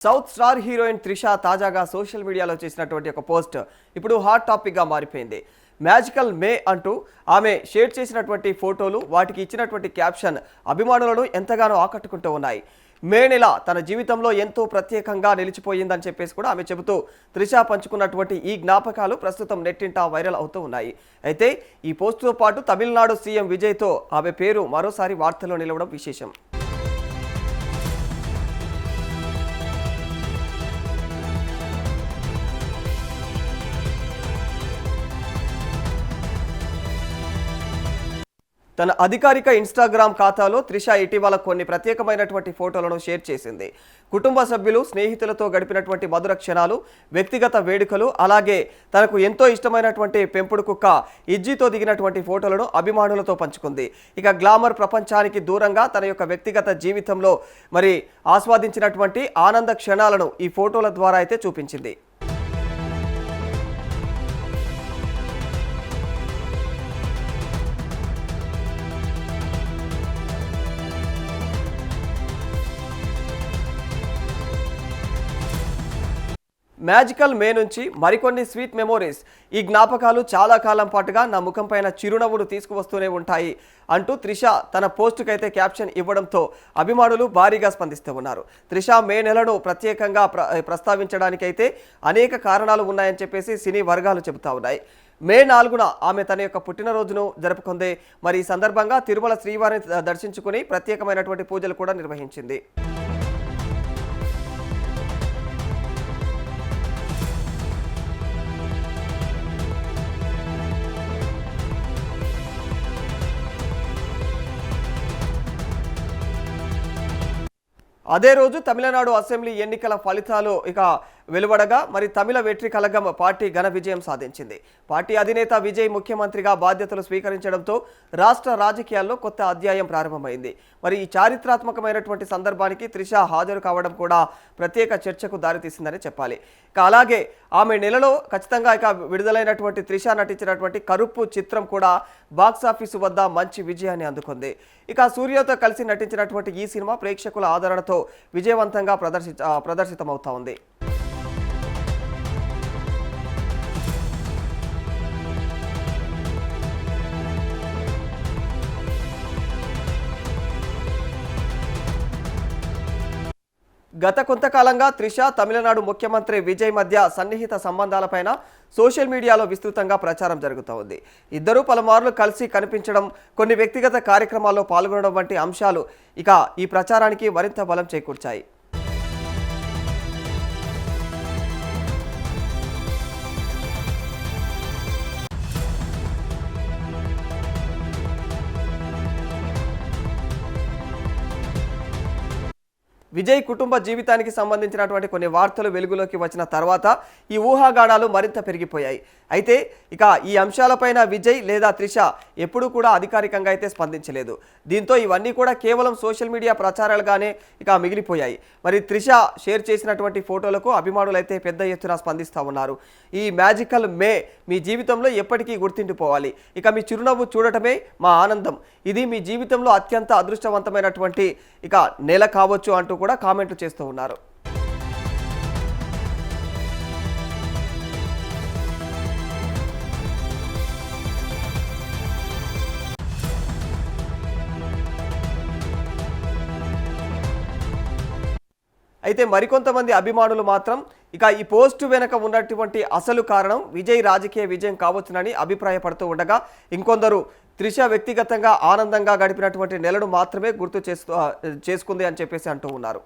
South star heroine Trisha తాజాగా social మీడియాలో చేసినటువంటి ఒక పోస్ట్ ఇప్పుడు హాట్ టాపిక్గా మారిపోయింది. మ్యాజికల్ మే అంటూ ఆమె షేర్ చేసినటువంటి ఫోటోలు, వాటికి ఇచ్చినటువంటి క్యాప్షన్ అభిమానులను ఎంతగానో ఆకట్టుకుంటూ ఉన్నాయి. మే నెల తన జీవితంలో ఎంతో ప్రత్యేకంగా నిలిచిపోయిందని చెప్పేసి కూడా ఆమె చెబుతూ త్రిష పంచుకున్నటువంటి ఈ జ్ఞాపకాలు ప్రస్తుతం నెట్టింట వైరల్ అవుతూ ఉన్నాయి. అయితే ఈ పోస్టుతో పాటు తమిళనాడు సీఎం విజయ్తో ఆమె పేరు మరోసారి వార్తల్లో నిలవడం విశేషం. తన అధికారిక ఇన్స్టాగ్రామ్ ఖాతాలో త్రిష ఇటీవల కొన్ని ప్రత్యేకమైనటువంటి ఫోటోలను షేర్ చేసింది. కుటుంబ సభ్యులు, స్నేహితులతో గడిపినటువంటి మధుర క్షణాలు, వ్యక్తిగత వేడుకలు, అలాగే తనకు ఎంతో ఇష్టమైనటువంటి పెంపుడు కుక్క ఇజ్జీతో దిగినటువంటి ఫోటోలను అభిమానులతో పంచుకుంది. ఇక గ్లామర్ ప్రపంచానికి దూరంగా తన యొక్క వ్యక్తిగత జీవితంలో ఆస్వాదించినటువంటి ఆనంద క్షణాలను ఈ ఫోటోల ద్వారా అయితే చూపించింది. మ్యాజికల్ మే నుంచి మరికొన్ని స్వీట్ మెమోరీస్, ఈ జ్ఞాపకాలు చాలా కాలం పాటుగా నా ముఖం పైన చిరునవ్వులు తీసుకువస్తూనే ఉంటాయి అంటూ త్రిష తన పోస్టుకైతే క్యాప్షన్ ఇవ్వడంతో అభిమానులు భారీగా స్పందిస్తూ ఉన్నారు. త్రిష మే నెలను ప్రత్యేకంగా ప్రస్తావించడానికైతే అనేక కారణాలు ఉన్నాయని చెప్పేసి సినీ వర్గాలు చెబుతా ఉన్నాయి. మే 4న ఆమె తన యొక్క పుట్టినరోజును జరుపుకుంది. మరి ఈ సందర్భంగా తిరుమల శ్రీవారిని దర్శించుకుని ప్రత్యేకమైనటువంటి పూజలు కూడా నిర్వహించింది. అదే రోజు తమిళనాడు అసెంబ్లీ ఎన్నికల ఫలితాలు వెలువడగా మరి తమిళ వెట్రి కళగం పార్టీ ఘన విజయం సాధించింది. పార్టీ అధినేత విజయ్ ముఖ్యమంత్రిగా బాధ్యతలు స్వీకరించడంతో రాష్ట్ర రాజకీయాల్లో కొత్త అధ్యాయం ప్రారంభమైంది. మరి ఈ చారిత్రాత్మకమైనటువంటి సందర్భానికి త్రిష హాజరు కావడం కూడా ప్రత్యేక చర్చకు దారితీసిందని చెప్పాలి. అలాగే ఆమె నెలలో ఖచ్చితంగా విడుదలైనటువంటి త్రిష నటించినటువంటి కరుప్పు చిత్రం కూడా బాక్సాఫీసు వద్ద మంచి విజయాన్ని అందుకుంది. సూర్యతో కలిసి నటించినటువంటి ఈ సినిమా ప్రేక్షకుల ఆదరణతో విజయవంతంగా ప్రదర్శితమవుతా ఉంది. గత కొంతకాలంగా త్రిష, తమిళనాడు ముఖ్యమంత్రి విజయ్ మధ్య సన్నిహిత సంబంధాలపైన సోషల్ మీడియాలో విస్తృతంగా ప్రచారం జరుగుతూ ఉంది. ఇద్దరూ పలుమార్లు కలిసి కనిపించడం, కొన్ని వ్యక్తిగత కార్యక్రమాల్లో పాల్గొనడం వంటి అంశాలు ఈ ప్రచారానికి మరింత బలం చేకూర్చాయి. విజయ్ కుటుంబ జీవితానికి సంబంధించినటువంటి కొన్ని వార్తలు వెలుగులోకి వచ్చిన తర్వాత ఈ ఊహాగానాలు మరింత పెరిగిపోయాయి. అయితే ఈ అంశాలపైన విజయ్ లేదా త్రిష ఎప్పుడూ కూడా అధికారికంగా అయితే స్పందించలేదు. దీంతో ఇవన్నీ కూడా కేవలం సోషల్ మీడియా ప్రచారాలుగానే మిగిలిపోయాయి. మరి త్రిష షేర్ చేసినటువంటి ఫోటోలకు అభిమానులు అయితే పెద్ద ఎత్తున స్పందిస్తూ ఉన్నారు. ఈ మ్యాజికల్ మే మీ జీవితంలో ఎప్పటికీ గుర్తుండిపోవాలి. మీ చిరునవ్వు చూడటమే మా ఆనందం. ఇది మీ జీవితంలో అత్యంత అదృష్టవంతమైనటువంటి నెల కావచ్చు అంటూ కూడా కామెంట్లు చేస్తూ ఉన్నారు. అయితే మరికొంతమంది అభిమానులు మాత్రం ఈ పోస్టు వెనక ఉన్నటువంటి అసలు కారణం విజయ్ రాజకీయ విజయం కావచ్చునని అభిప్రాయపడుతూ ఉండగా, ఇంకొందరు త్రిష వ్యక్తిగతంగా ఆనందంగా గడిపినటువంటి నెలను మాత్రమే గుర్తు చేసుకుంది అని చెప్పేసి అంటూ ఉన్నారు.